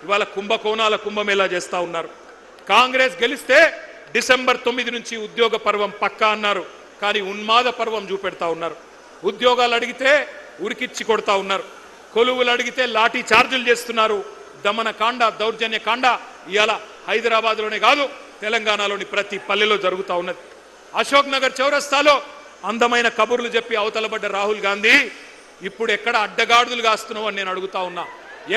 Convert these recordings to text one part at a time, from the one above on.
ఇవాళ కుంభకోణాల కుంభమేళా చేస్తా ఉన్నారు. కాంగ్రెస్ గెలిస్తే డిసెంబర్ 9 నుంచి ఉద్యోగ పర్వం పక్కా అన్నారు. కానీ ఉన్మాద పర్వం చూపెడతా ఉన్నారు. ఉద్యోగాలు అడిగితే ఉరికిచ్చి కొడతా ఉన్నారు. కొలువులు అడిగితే లాఠీ చార్జీలు చేస్తున్నారు. దమన కాండ దౌర్జన్య కాండ ఇవాళ హైదరాబాద్లోనే కాదు తెలంగాణలోని ప్రతి పల్లెలో జరుగుతూ ఉన్నది. అశోక్ నగర్ చౌరస్తాలో అందమైన కబుర్లు చెప్పి అవతలబడ్డ రాహుల్ గాంధీ ఇప్పుడు ఎక్కడ అడ్డగాడుదులు కాస్తున్నావు అని నేను అడుగుతా ఉన్నా.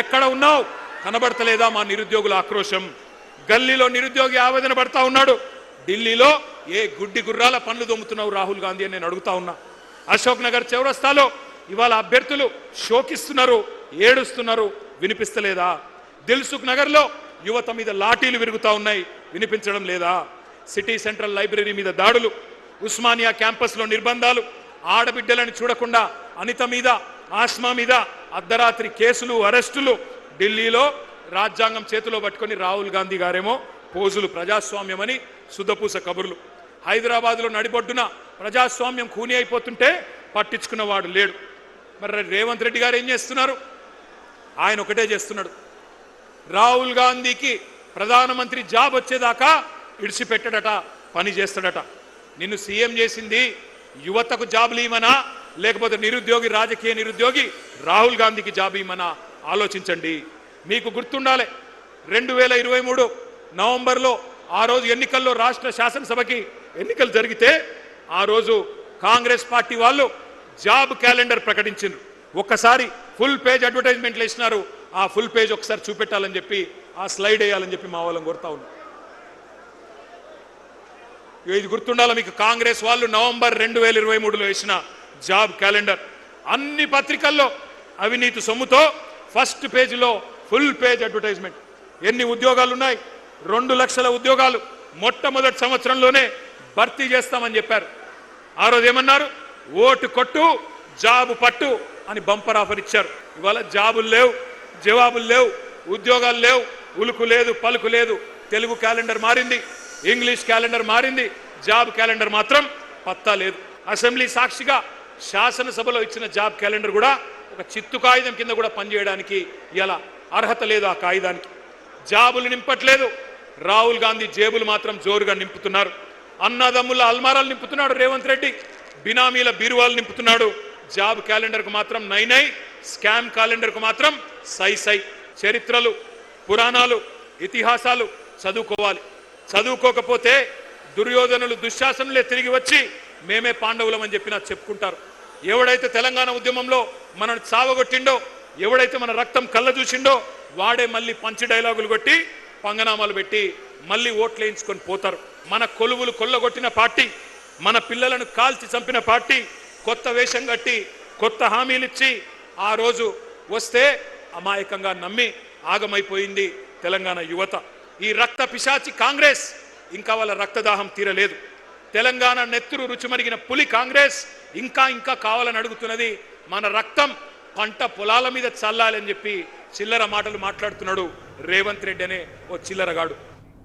ఎక్కడ ఉన్నావు? కనబడతలేదా మా నిరుద్యోగుల ఆక్రోశం? గల్లీలో నిరుద్యోగి ఆవేదన పడతా ఉన్నాడు. ఢిల్లీలో ఏ గుడ్డి గుర్రాల పనులు దొమ్ముతున్నావు రాహుల్ గాంధీ అని నేను అడుగుతా ఉన్నా. అశోక్ నగర్ చౌరస్తాలో ఇవాళ అభ్యర్థులు శోకిస్తున్నారు, ఏడుస్తున్నారు, వినిపిస్తలేదా? దిల్సుఖ్ నగర్లో యువత మీద లాఠీలు విరుగుతా ఉన్నాయి, వినిపించడం లేదా? సిటీ సెంట్రల్ లైబ్రరీ మీద దాడులు, ఉస్మానియా క్యాంపస్లో నిర్బంధాలు, ఆడబిడ్డలను చూడకుండా అనిత మీద ఆస్మా మీద అర్ధరాత్రి కేసులు అరెస్టులు. ఢిల్లీలో రాజ్యాంగం చేతిలో పట్టుకొని రాహుల్ గాంధీ గారేమో పోజులు ప్రజాస్వామ్యమని శుద్ధపూస కబుర్లు. హైదరాబాద్లో నడిబొడ్డున ప్రజాస్వామ్యం కూని అయిపోతుంటే పట్టించుకున్నవాడు లేడు. మరి రేవంత్ రెడ్డి గారు ఏం చేస్తున్నారు? ఆయన ఒకటే చేస్తున్నాడు. రాహుల్ గాంధీకి ప్రధానమంత్రి జాబ్ వచ్చేదాకా ఇడిచిపెట్టడట, పని చేస్తాడట. నిన్ను సీఎం చేసింది యువతకు జాబులు ఇవ్వమనా లేకపోతే నిరుద్యోగి రాజకీయ నిరుద్యోగి రాహుల్ గాంధీకి జాబ్ ఇవ్వమనా? ఆలోచించండి. మీకు గుర్తుండాలి 2023 నవంబర్లో ఆ రోజు ఎన్నికల్లో రాష్ట్ర శాసనసభకి ఎన్నికలు జరిగితే ఆ రోజు కాంగ్రెస్ పార్టీ వాళ్ళు జాబ్ క్యాలెండర్ ప్రకటించారు. ఒక్కసారి ఫుల్ పేజ్ అడ్వర్టైజ్మెంట్లు ఇచ్చినారు. ఆ ఫుల్ పేజ్ ఒకసారి చూపెట్టాలని చెప్పి ఆ స్లైడ్ వేయాలని చెప్పి మా వాళ్ళని కోరుతా ఉన్నాం. ఇది గుర్తుండాలి మీకు. కాంగ్రెస్ వాళ్ళు నవంబర్ 2023లో వేసిన జాబ్ క్యాలెండర్ అన్ని పత్రికల్లో అవినీతి సొమ్ముతో ఫస్ట్ పేజీలో ఫుల్ పేజ్ అడ్వర్టైజ్మెంట్. ఎన్ని ఉద్యోగాలు ఉన్నాయి? 2 లక్షల ఉద్యోగాలు మొట్టమొదటి సంవత్సరంలోనే భర్తీ చేస్తామని చెప్పారు. ఆ రోజు ఏమన్నారు? ఓటు కొట్టు జాబు పట్టు అని బంపర్ ఆఫర్ ఇచ్చారు. ఇవాళ జాబులు లేవు, జవాబులు లేవు, ఉద్యోగాలు లేవు, ఉలుకు లేదు, పలుకు లేదు. తెలుగు క్యాలెండర్ మారింది, ఇంగ్లీష్ క్యాలెండర్ మారింది, జాబ్ క్యాలెండర్ మాత్రం పత్తా లేదు. అసెంబ్లీ సాక్షిగా శాసనసభలో ఇచ్చిన జాబ్ క్యాలెండర్ కూడా ఒక చిత్తు కాగితం కింద కూడా పనిచేయడానికి ఇలా అర్హత లేదు. ఆ కాగితానికి జాబులు నింపట్లేదు. రాహుల్ గాంధీ జేబులు మాత్రం జోరుగా నింపుతున్నారు. అన్నదమ్ముల అల్మారాలు నింపుతున్నాడు రేవంత్ రెడ్డి, బినామీల బీరువాలు నింపుతున్నాడు. జాబ్ క్యాలెండర్కు మాత్రం నై, స్కామ్ క్యాలెండర్కు మాత్రం సై. చరిత్రలు, పురాణాలు, ఇతిహాసాలు చదువుకోవాలి. చదువుకోకపోతే దుర్యోధనులు దుశ్శాసనులే తిరిగి వచ్చి మేమే పాండవులమని చెప్పి నాకు చెప్పుకుంటారు. ఎవడైతే తెలంగాణ ఉద్యమంలో మనను చావగొట్టిండో, ఎవడైతే మన రక్తం కళ్ళ చూసిండో వాడే మళ్ళీ పంచి డైలాగులు కొట్టి పంగనామాలు పెట్టి మళ్ళీ ఓట్లు వేయించుకొని పోతారు. మన కొలువులు కొల్లగొట్టిన పార్టీ, మన పిల్లలను కాల్చి చంపిన పార్టీ కొత్త వేషం కట్టి కొత్త హామీలు ఇచ్చి ఆ రోజు వస్తే అమాయకంగా నమ్మి ఆగమైపోయింది తెలంగాణ యువత. ఈ రక్త పిశాచి కాంగ్రెస్ ఇంకా వాళ్ళ రక్తదాహం తీరలేదు. తెలంగాణ నెత్తురు రుచిమరిగిన పులి కాంగ్రెస్ ఇంకా కావాలని అడుగుతున్నది. మన రక్తం పంట పొలాల మీద చల్లాలని చెప్పి చిల్లర మాటలు మాట్లాడుతున్నాడు రేవంత్ రెడ్డి అనే ఓ చిల్లరగాడు.